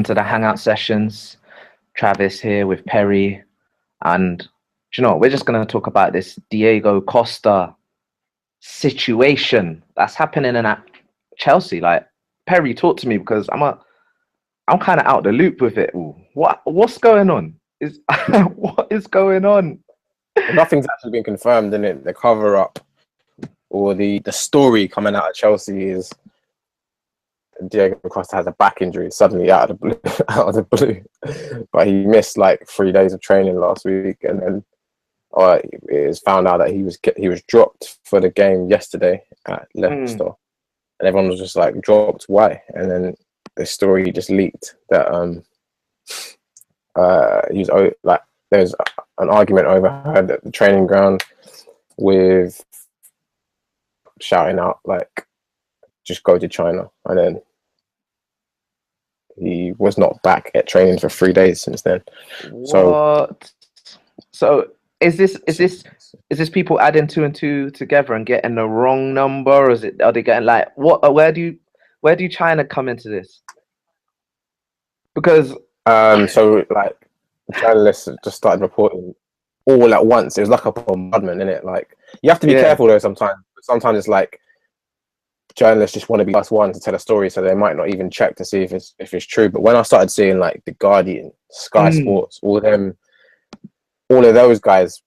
to the Hangout sessions. Travis here with Perry, and do you know we're just going to talk about this Diego Costa situation that's happening in at Chelsea. Like Perry, talk to me because I'm kind of out the loop with it. All. What's going on? Is what is going on? Nothing's actually been confirmed in it. The cover up or the story coming out of Chelsea is Diego Costa has a back injury suddenly out of the blue, out of the blue. But he missed like 3 days of training last week, and then it was found out that he was dropped for the game yesterday at Leicester, and everyone was just like, dropped? Why? And then the story just leaked that he was like, there's an argument overheard at the training ground with shouting out like, just go to China, and then he was not back at training for 3 days since then. So is this people adding two and two together and getting the wrong number, or are they getting like what? Where do you China come into this? Because so like journalists just started reporting all at once. It was like a bombardment, innit? Like you have to be careful though sometimes. Sometimes it's like journalists just want to be the first one to tell a story, so they might not even check to see if it's true. But when I started seeing like The Guardian, Sky Sports, all of those guys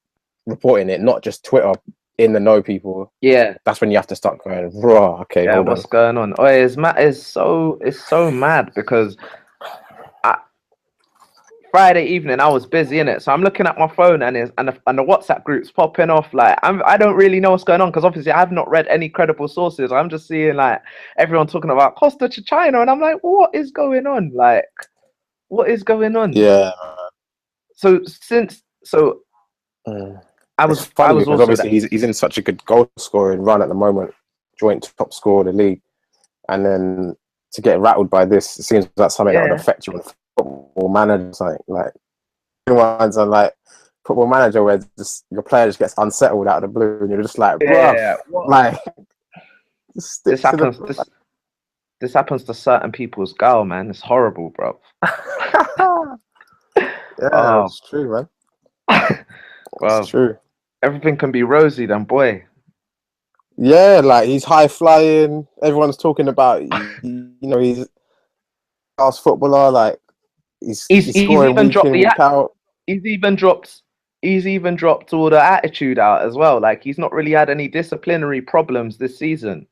reporting it, not just Twitter, in the know people, that's when you have to start going, raw. Okay, yeah, what's going on? Oh, it's so mad because Friday evening I was busy in it, so I'm looking at my phone and the WhatsApp groups popping off. Like I don't really know what's going on because obviously I have not read any credible sources. I'm just seeing like everyone talking about Costa to China, and I'm like, what is going on? Like, what is going on? Yeah. I was funny because obviously he's in such a good goal scoring run at the moment, joint top scorer of the league, and then to get rattled by this, it seems like something that would affect you on Football Manager, like ones on like Football Manager where just your player just gets unsettled out of the blue, and you're just like, bruh, like this happens. This happens to certain people's girl, man. It's horrible, bro. It's true, man. Well, it's true. Everything can be rosy, then, boy. Yeah, like he's high flying. Everyone's talking about, he's a class footballer. Like he's scoring week in, week out. He's even dropped all the attitude out as well. Like he's not really had any disciplinary problems this season.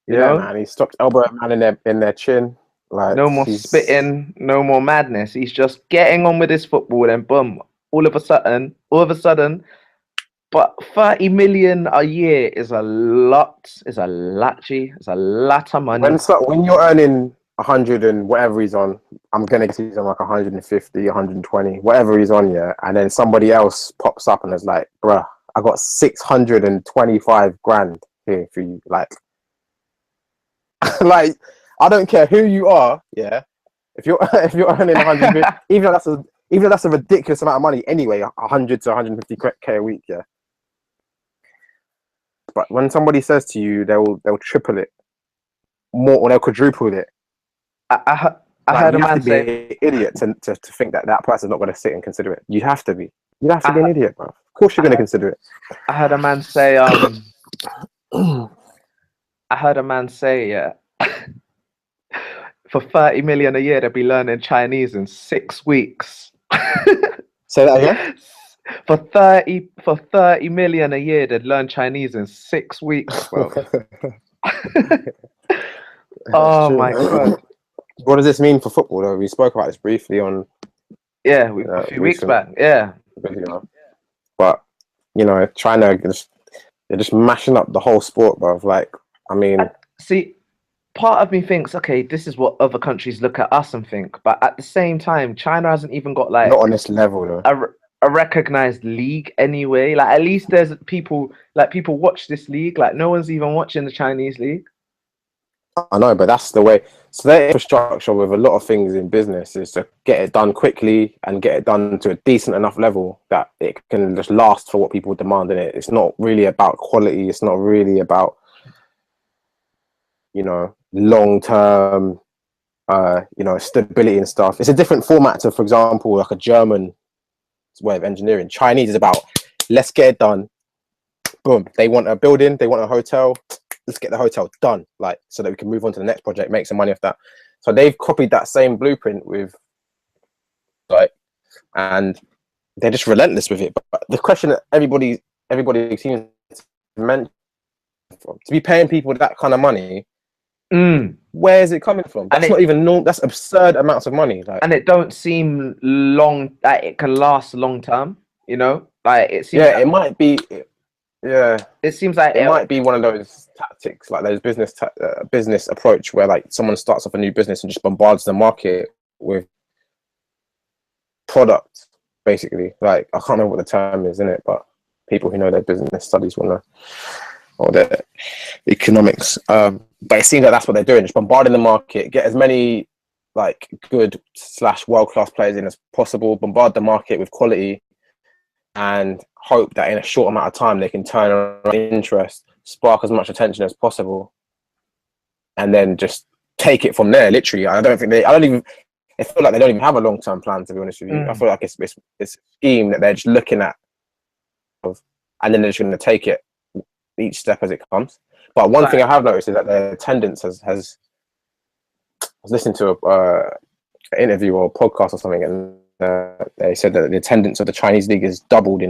You know? Man, he stopped elbowing man in their chin. Like no more spitting, no more madness. He's just getting on with his football, and boom, all of a sudden. But 30 million a year is a lot. It's a lot of money. When you're earning 100 and whatever he's on, I'm gonna guess he's on like 150, 120, whatever he's on, and then somebody else pops up and is like, bruh, I got 625 grand here for you. Like like I don't care who you are, if you're earning 100, even though that's a ridiculous amount of money anyway, 100 to 150k a week, But when somebody says to you they'll triple it, more, or they'll quadruple it, I heard a man say, an idiot to think that person's not going to sit and consider it. You have to be. You have to be an idiot, bro. Of course you're going to consider it. I heard a man say, for 30 million a year, they'll be learning Chinese in 6 weeks. Say that again? For 30 million a year, they'd learn Chinese in 6 weeks, bro. Oh my God. What does this mean for football, though? We spoke about this briefly on... a few weeks back, But, China, they're just mashing up the whole sport, bro. Like, I mean... See, part of me thinks, okay, this is what other countries look at us and think, but at the same time, China hasn't even got like... Not on this level, though. A recognized league anyway. Like, at least there's people watch this league. Like, no one's even watching the Chinese league. I know, but that's the way. So their infrastructure with a lot of things in business is to get it done quickly and get it done to a decent enough level that it can just last for what people demand in it. It's not really about quality. It's not really about, long-term you know, stability and stuff. It's a different format to, for example, like a German way of engineering. Chinese is about, let's get it done. Boom. They want a building, they want a hotel. Let's get the hotel done, like, so that we can move on to the next project, make some money off that. So they've copied that same blueprint with, like, and they're just relentless with it. But the question that everybody seems to mention, to be paying people that kind of money, where is it coming from? That's not even normal. That's absurd amounts of money. Like, and it don't seem long that it can last long term. You know, like it seems. Yeah, like, it might be. Yeah, it seems like it might be one of those tactics, like those business approach, where like someone starts off a new business and just bombards the market with product, basically. Like, I can't remember what the term is in it, but people who know their business studies will know, or their economics. But it seems like that's what they're doing, just bombarding the market, get as many like good / world-class players in as possible, bombard the market with quality, and hope that in a short amount of time they can turn around interest, spark as much attention as possible, and then just take it from there. Literally, I feel like they don't even have a long-term plan, to be honest with you. I feel like it's a scheme that they're just looking at, and then they're just going to take it each step as it comes. But one thing I have noticed is that their attendance has I was listening to an interview or a podcast or something, and they said that the attendance of the Chinese league has doubled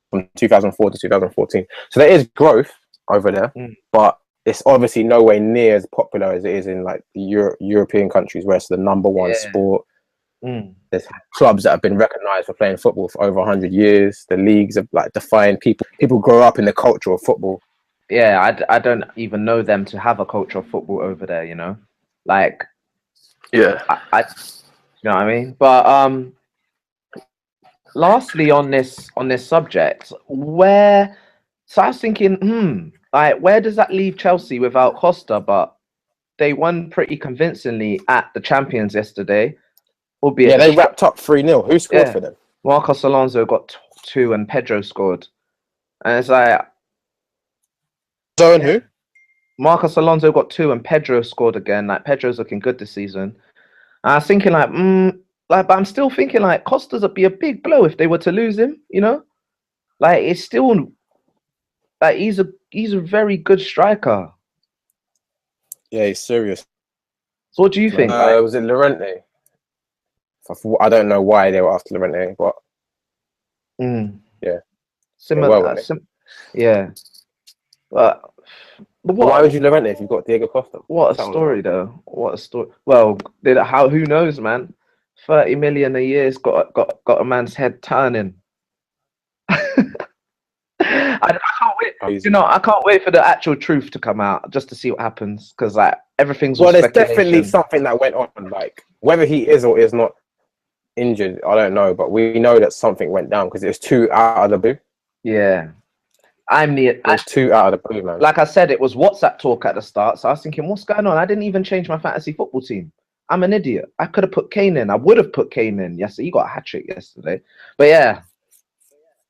from 2004 to 2014. So there is growth over there, but it's obviously nowhere near as popular as it is in like the European countries, where it's the number one sport. There's clubs that have been recognized for playing football for over 100 years. The leagues have like defined people grow up in the culture of football. Yeah, I don't even know them to have a culture of football over there, you know, like, yeah, I you know what I mean? But lastly on this subject, so I was thinking, like, where does that leave Chelsea without Costa? But they won pretty convincingly at the Champions yesterday, albeit they wrapped up 3-0. Who scored for them? Marcos Alonso got 2 and Pedro scored, and it's like, so and who? Marcos Alonso got 2 and Pedro scored again. Like, Pedro's looking good this season. And I was thinking like, but I'm still thinking like Costa's would be a big blow if they were to lose him, you know? Like, it's still like he's a very good striker. Yeah, he's serious. So what do you think? Was it Llorente? I don't know why they were after Llorente, but yeah, similar. Yeah, but why would you Llorente if you've got Diego Costa? What a story, though. What a story. Well, who knows, man? 30 million a year's got a man's head turning. I can't wait. You know, I can't wait for the actual truth to come out just to see what happens, because like everything's. Well, there's definitely something that went on. Like, whether he is or is not injured, I don't know, but we know that something went down because it was 2 out of the blue. Yeah, it was 2 out of the blue, man. Like I said, it was WhatsApp talk at the start, so I was thinking, what's going on? I didn't even change my fantasy football team. I'm an idiot. I could have put Kane in. I would have put Kane in. Yes, he got a hat trick yesterday. But yeah.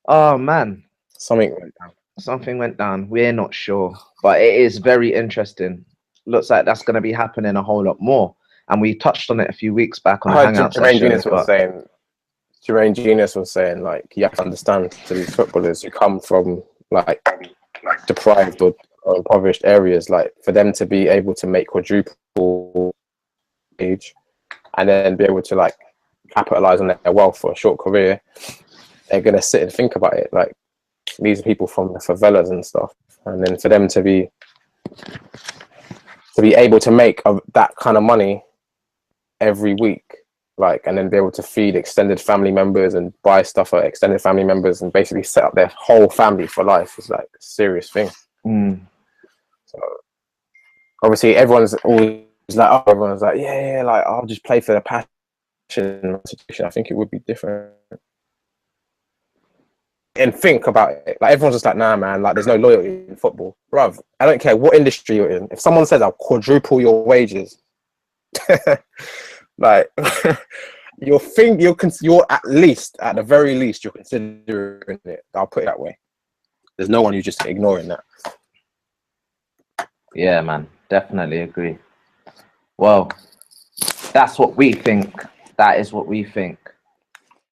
Oh man. Something went down. Something went down. We're not sure, but it is very interesting. Looks like that's going to be happening a whole lot more, and we touched on it a few weeks back on the Hangout session. Jermaine Genius was saying, like, you have to understand, to these footballers who come from like deprived or impoverished areas, like, for them to be able to make quadruple age and then be able to like capitalize on their wealth for a short career, they're gonna sit and think about it. Like, these are people from the favelas and stuff, and then for them to be able to make that kind of money every week, like, and then be able to feed extended family members and buy stuff for extended family members and basically set up their whole family for life is like a serious thing. So obviously everyone's always like, yeah, like, I'll just play for the passion situation. I think it would be different. And think about it, like, everyone's just like, nah man, like, there's no loyalty in football. Bruv, I don't care what industry you're in, if someone says I'll quadruple your wages, like, you're at the very least you're considering it. I'll put it that way. There's no one who's just ignoring that. Yeah, man, definitely agree. Well, That's what we think. That is what we think.